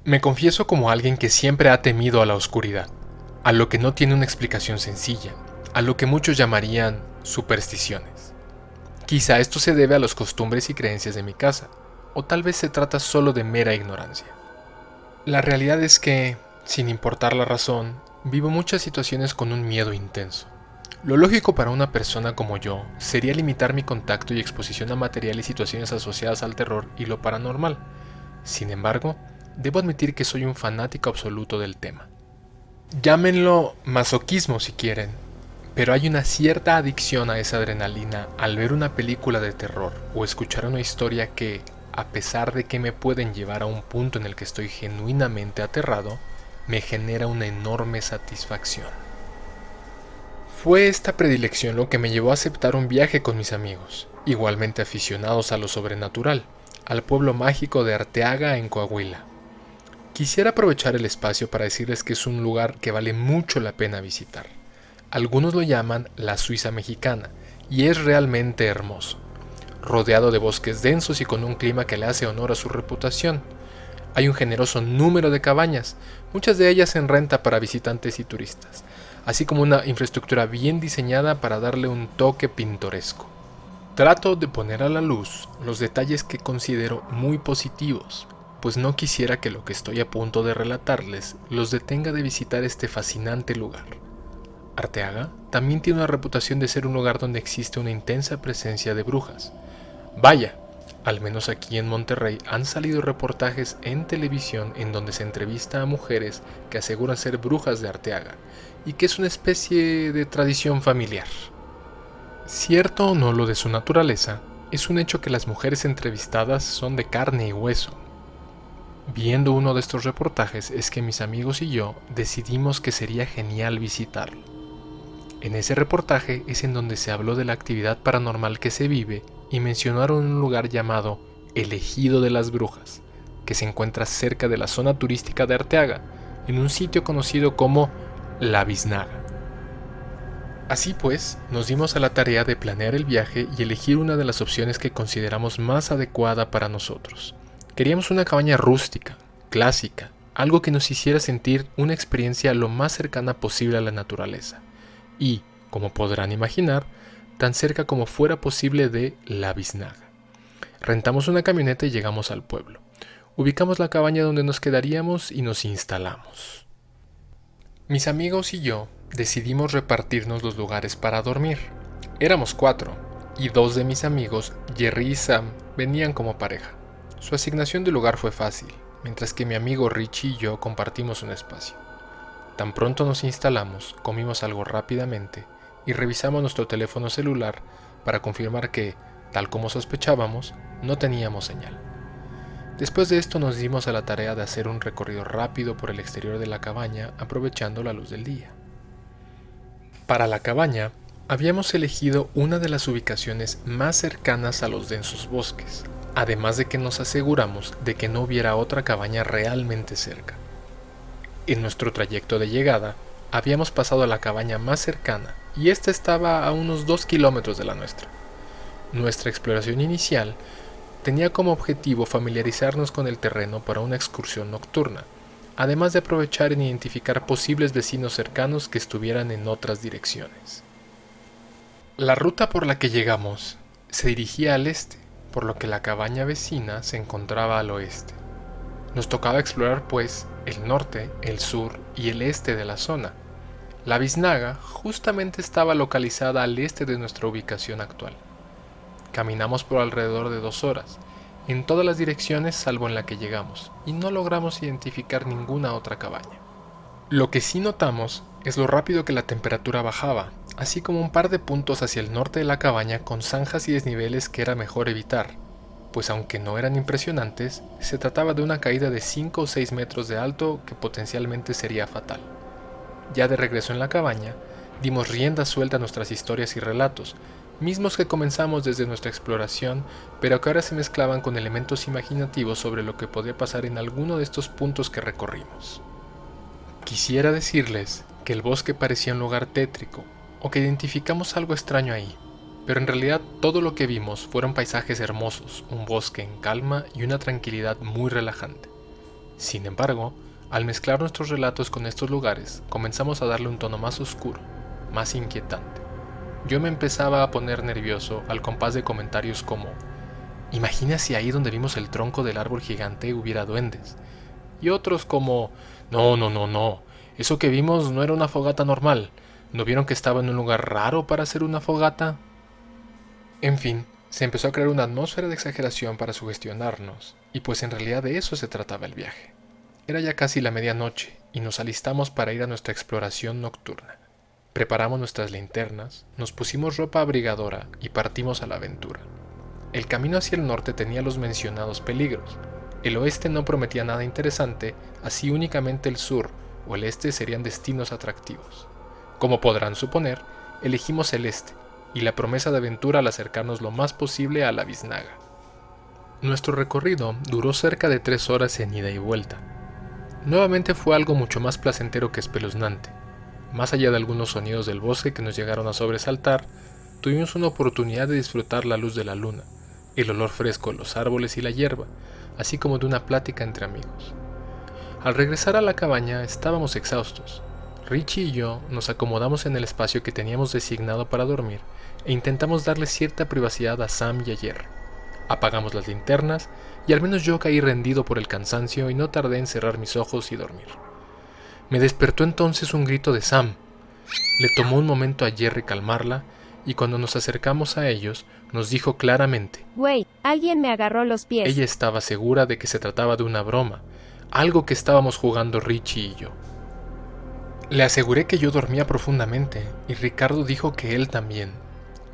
Me confieso como alguien que siempre ha temido a la oscuridad, a lo que no tiene una explicación sencilla, a lo que muchos llamarían supersticiones. Quizá esto se debe a las costumbres y creencias de mi casa, o tal vez se trata solo de mera ignorancia. La realidad es que, sin importar la razón, vivo muchas situaciones con un miedo intenso. Lo lógico para una persona como yo sería limitar mi contacto y exposición a material y situaciones asociadas al terror y lo paranormal. Sin embargo, debo admitir que soy un fanático absoluto del tema. Llámenlo masoquismo si quieren, pero hay una cierta adicción a esa adrenalina al ver una película de terror o escuchar una historia que, a pesar de que me pueden llevar a un punto en el que estoy genuinamente aterrado, me genera una enorme satisfacción. Fue esta predilección lo que me llevó a aceptar un viaje con mis amigos, igualmente aficionados a lo sobrenatural, al pueblo mágico de Arteaga en Coahuila. Quisiera aprovechar el espacio para decirles que es un lugar que vale mucho la pena visitar. Algunos lo llaman la Suiza mexicana, y es realmente hermoso, rodeado de bosques densos y con un clima que le hace honor a su reputación. Hay un generoso número de cabañas, muchas de ellas en renta para visitantes y turistas, así como una infraestructura bien diseñada para darle un toque pintoresco. Trato de poner a la luz los detalles que considero muy positivos, pues no quisiera que lo que estoy a punto de relatarles los detenga de visitar este fascinante lugar. Arteaga también tiene una reputación de ser un lugar donde existe una intensa presencia de brujas. Vaya, al menos aquí en Monterrey han salido reportajes en televisión en donde se entrevista a mujeres que aseguran ser brujas de Arteaga, y que es una especie de tradición familiar. Cierto o no lo de su naturaleza, es un hecho que las mujeres entrevistadas son de carne y hueso. Viendo uno de estos reportajes es que mis amigos y yo decidimos que sería genial visitarlo. En ese reportaje es en donde se habló de la actividad paranormal que se vive y mencionaron un lugar llamado El Ejido de las Brujas, que se encuentra cerca de la zona turística de Arteaga, en un sitio conocido como La Biznaga. Así pues, nos dimos a la tarea de planear el viaje y elegir una de las opciones que consideramos más adecuada para nosotros. Queríamos una cabaña rústica, clásica, algo que nos hiciera sentir una experiencia lo más cercana posible a la naturaleza. Y, como podrán imaginar, tan cerca como fuera posible de La Biznaga. Rentamos una camioneta y llegamos al pueblo. Ubicamos la cabaña donde nos quedaríamos y nos instalamos. Mis amigos y yo decidimos repartirnos los lugares para dormir. Éramos 4, y 2 de mis amigos, Jerry y Sam, venían como pareja. Su asignación de lugar fue fácil, mientras que mi amigo Richie y yo compartimos un espacio. Tan pronto nos instalamos, comimos algo rápidamente y revisamos nuestro teléfono celular para confirmar que, tal como sospechábamos, no teníamos señal. Después de esto nos dimos a la tarea de hacer un recorrido rápido por el exterior de la cabaña aprovechando la luz del día. Para la cabaña, habíamos elegido una de las ubicaciones más cercanas a los densos bosques, además de que nos aseguramos de que no hubiera otra cabaña realmente cerca. En nuestro trayecto de llegada, habíamos pasado a la cabaña más cercana y esta estaba a unos 2 kilómetros de la nuestra. Nuestra exploración inicial tenía como objetivo familiarizarnos con el terreno para una excursión nocturna, además de aprovechar en identificar posibles vecinos cercanos que estuvieran en otras direcciones. La ruta por la que llegamos se dirigía al este, por lo que la cabaña vecina se encontraba al oeste. Nos tocaba explorar, pues, el norte, el sur y el este de la zona. La Biznaga justamente estaba localizada al este de nuestra ubicación actual. Caminamos por alrededor de 2 horas, en todas las direcciones salvo en la que llegamos, y no logramos identificar ninguna otra cabaña. Lo que sí notamos es lo rápido que la temperatura bajaba, así como un par de puntos hacia el norte de la cabaña con zanjas y desniveles que era mejor evitar, pues aunque no eran impresionantes, se trataba de una caída de 5 o 6 metros de alto que potencialmente sería fatal. Ya de regreso en la cabaña, dimos rienda suelta a nuestras historias y relatos, mismos que comenzamos desde nuestra exploración, pero que ahora se mezclaban con elementos imaginativos sobre lo que podía pasar en alguno de estos puntos que recorrimos. Quisiera decirles que el bosque parecía un lugar tétrico, o que identificamos algo extraño ahí, pero en realidad todo lo que vimos fueron paisajes hermosos, un bosque en calma y una tranquilidad muy relajante. Sin embargo, al mezclar nuestros relatos con estos lugares, comenzamos a darle un tono más oscuro, más inquietante. Yo me empezaba a poner nervioso al compás de comentarios como: imagina si ahí donde vimos el tronco del árbol gigante hubiera duendes. Y otros como: no, eso que vimos no era una fogata normal. ¿No vieron que estaba en un lugar raro para hacer una fogata? En fin, se empezó a crear una atmósfera de exageración para sugestionarnos, y pues en realidad de eso se trataba el viaje. Era ya casi la medianoche y nos alistamos para ir a nuestra exploración nocturna. Preparamos nuestras linternas, nos pusimos ropa abrigadora y partimos a la aventura. El camino hacia el norte tenía los mencionados peligros. El oeste no prometía nada interesante, así únicamente el sur o el este serían destinos atractivos. Como podrán suponer, elegimos el este, y la promesa de aventura al acercarnos lo más posible a la biznaga. Nuestro recorrido duró cerca de 3 horas en ida y vuelta. Nuevamente fue algo mucho más placentero que espeluznante. Más allá de algunos sonidos del bosque que nos llegaron a sobresaltar, tuvimos una oportunidad de disfrutar la luz de la luna, el olor fresco de los árboles y la hierba, así como de una plática entre amigos. Al regresar a la cabaña estábamos exhaustos. Richie y yo nos acomodamos en el espacio que teníamos designado para dormir e intentamos darle cierta privacidad a Sam y a Jerry. Apagamos las linternas y al menos yo caí rendido por el cansancio y no tardé en cerrar mis ojos y dormir. Me despertó entonces un grito de Sam. Le tomó un momento a Jerry calmarla y cuando nos acercamos a ellos nos dijo claramente: «Güey, alguien me agarró los pies». Ella estaba segura de que se trataba de una broma, algo que estábamos jugando Richie y yo. Le aseguré que yo dormía profundamente y Ricardo dijo que él también.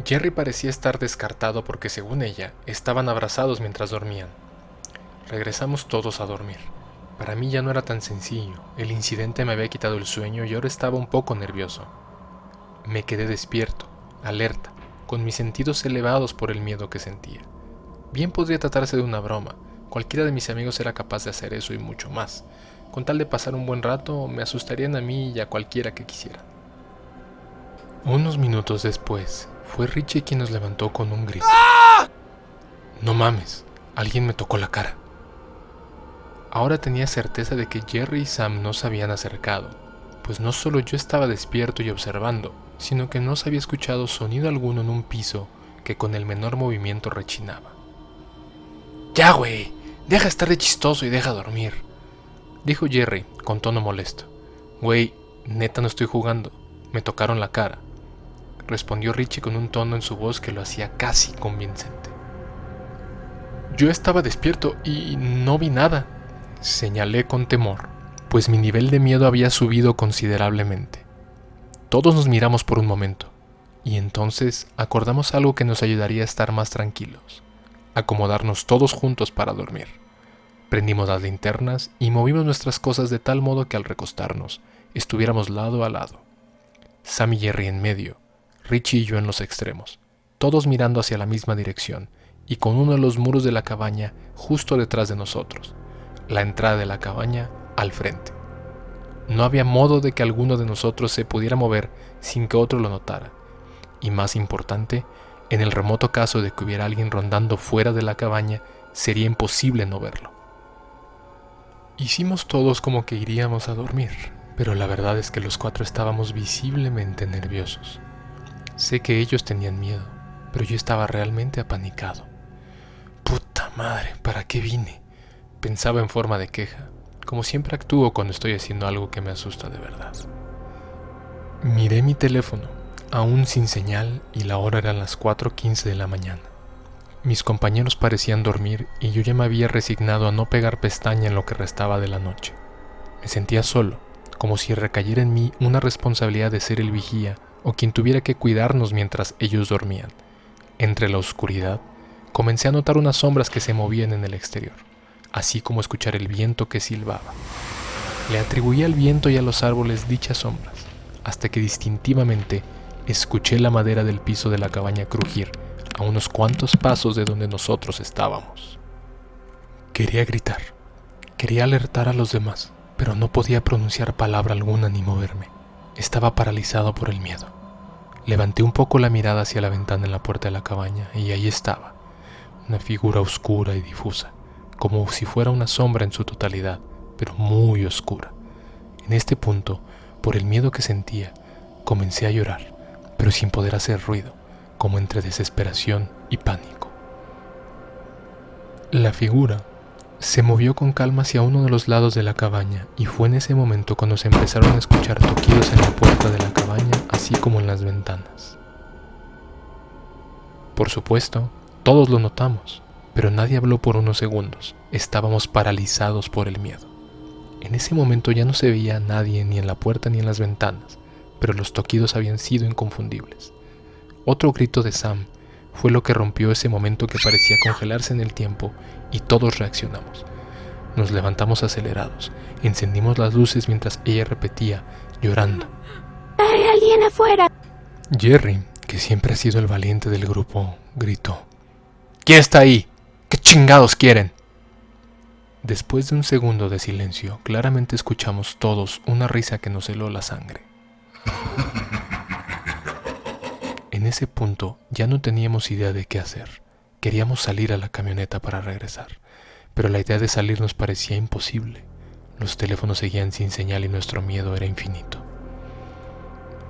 Jerry parecía estar descartado porque, según ella, estaban abrazados mientras dormían. Regresamos todos a dormir. Para mí ya no era tan sencillo, el incidente me había quitado el sueño y ahora estaba un poco nervioso. Me quedé despierto, alerta, con mis sentidos elevados por el miedo que sentía. Bien podría tratarse de una broma, cualquiera de mis amigos era capaz de hacer eso y mucho más. Con tal de pasar un buen rato, me asustarían a mí y a cualquiera que quisiera. Unos minutos después, fue Richie quien nos levantó con un grito. ¡Ah! No mames, alguien me tocó la cara. Ahora tenía certeza de que Jerry y Sam no se habían acercado, pues no solo yo estaba despierto y observando, sino que no se había escuchado sonido alguno en un piso que con el menor movimiento rechinaba. ¡Ya, güey! Deja estar de chistoso y deja dormir, dijo Jerry con tono molesto. Güey, neta no estoy jugando, me tocaron la cara, respondió Richie con un tono en su voz que lo hacía casi convincente. Yo estaba despierto y no vi nada, señalé con temor, pues mi nivel de miedo había subido considerablemente. Todos nos miramos por un momento, y entonces acordamos algo que nos ayudaría a estar más tranquilos: acomodarnos todos juntos para dormir. Prendimos las linternas y movimos nuestras cosas de tal modo que al recostarnos estuviéramos lado a lado. Sam y Jerry en medio, Richie y yo en los extremos, todos mirando hacia la misma dirección y con uno de los muros de la cabaña justo detrás de nosotros, la entrada de la cabaña al frente. No había modo de que alguno de nosotros se pudiera mover sin que otro lo notara, y más importante, en el remoto caso de que hubiera alguien rondando fuera de la cabaña, sería imposible no verlo. Hicimos todos como que iríamos a dormir, pero la verdad es que los 4 estábamos visiblemente nerviosos. Sé que ellos tenían miedo, pero yo estaba realmente apanicado. Puta madre, ¿para qué vine? Pensaba en forma de queja, como siempre actúo cuando estoy haciendo algo que me asusta de verdad. Miré mi teléfono, aún sin señal, y la hora eran las 4:15 de la mañana. Mis compañeros parecían dormir y yo ya me había resignado a no pegar pestaña en lo que restaba de la noche. Me sentía solo, como si recayera en mí una responsabilidad de ser el vigía o quien tuviera que cuidarnos mientras ellos dormían. Entre la oscuridad, comencé a notar unas sombras que se movían en el exterior, así como escuchar el viento que silbaba. Le atribuía al viento y a los árboles dichas sombras, hasta que distintivamente escuché la madera del piso de la cabaña crujir a unos cuantos pasos de donde nosotros estábamos. Quería gritar, quería alertar a los demás, pero no podía pronunciar palabra alguna ni moverme. Estaba paralizado por el miedo. Levanté un poco la mirada hacia la ventana en la puerta de la cabaña y ahí estaba, una figura oscura y difusa, como si fuera una sombra en su totalidad, pero muy oscura. En este punto, por el miedo que sentía, comencé a llorar, pero sin poder hacer ruido, como entre desesperación y pánico. La figura se movió con calma hacia uno de los lados de la cabaña y fue en ese momento cuando se empezaron a escuchar toquidos en la puerta de la cabaña, así como en las ventanas. Por supuesto, todos lo notamos, pero nadie habló por unos segundos. Estábamos paralizados por el miedo. En ese momento ya no se veía a nadie ni en la puerta ni en las ventanas, pero los toquidos habían sido inconfundibles. Otro grito de Sam fue lo que rompió ese momento que parecía congelarse en el tiempo y todos reaccionamos. Nos levantamos acelerados, encendimos las luces mientras ella repetía, llorando: ¡Hay alguien afuera! Jerry, que siempre ha sido el valiente del grupo, gritó: ¿Quién está ahí? ¿Qué chingados quieren? Después de un segundo de silencio, claramente escuchamos todos una risa que nos heló la sangre. En ese punto ya no teníamos idea de qué hacer. Queríamos salir a la camioneta para regresar, pero la idea de salir nos parecía imposible. Los teléfonos seguían sin señal y nuestro miedo era infinito.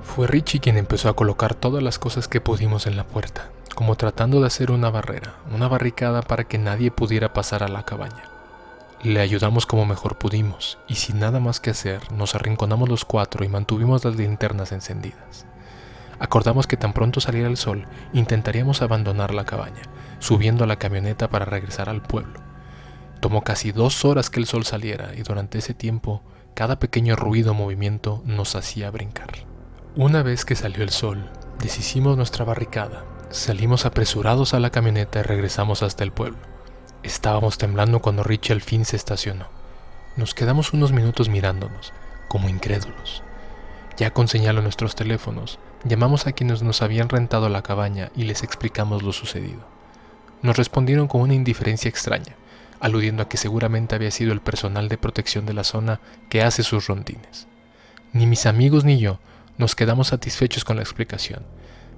Fue Richie quien empezó a colocar todas las cosas que pudimos en la puerta, como tratando de hacer una barrera, una barricada para que nadie pudiera pasar a la cabaña. Le ayudamos como mejor pudimos, y sin nada más que hacer, nos arrinconamos los cuatro y mantuvimos las linternas encendidas. Acordamos que tan pronto saliera el sol, intentaríamos abandonar la cabaña, subiendo a la camioneta para regresar al pueblo. Tomó casi 2 horas que el sol saliera, y durante ese tiempo, cada pequeño ruido o movimiento nos hacía brincar. Una vez que salió el sol, deshicimos nuestra barricada, salimos apresurados a la camioneta y regresamos hasta el pueblo. Estábamos temblando cuando Richie al fin se estacionó. Nos quedamos unos minutos mirándonos, como incrédulos. Ya con señal a nuestros teléfonos, llamamos a quienes nos habían rentado la cabaña y les explicamos lo sucedido. Nos respondieron con una indiferencia extraña, aludiendo a que seguramente había sido el personal de protección de la zona que hace sus rondines. Ni mis amigos ni yo nos quedamos satisfechos con la explicación,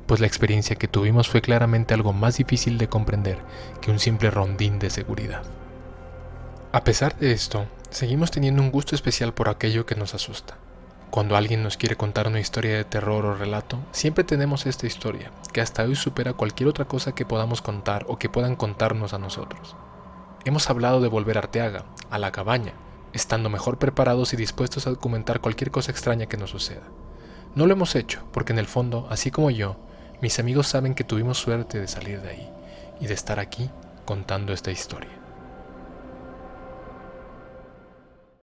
pues la experiencia que tuvimos fue claramente algo más difícil de comprender que un simple rondín de seguridad. A pesar de esto, seguimos teniendo un gusto especial por aquello que nos asusta. Cuando alguien nos quiere contar una historia de terror o relato, siempre tenemos esta historia, que hasta hoy supera cualquier otra cosa que podamos contar o que puedan contarnos a nosotros. Hemos hablado de volver a Arteaga, a la cabaña, estando mejor preparados y dispuestos a documentar cualquier cosa extraña que nos suceda. No lo hemos hecho, porque en el fondo, así como yo, mis amigos saben que tuvimos suerte de salir de ahí y de estar aquí contando esta historia.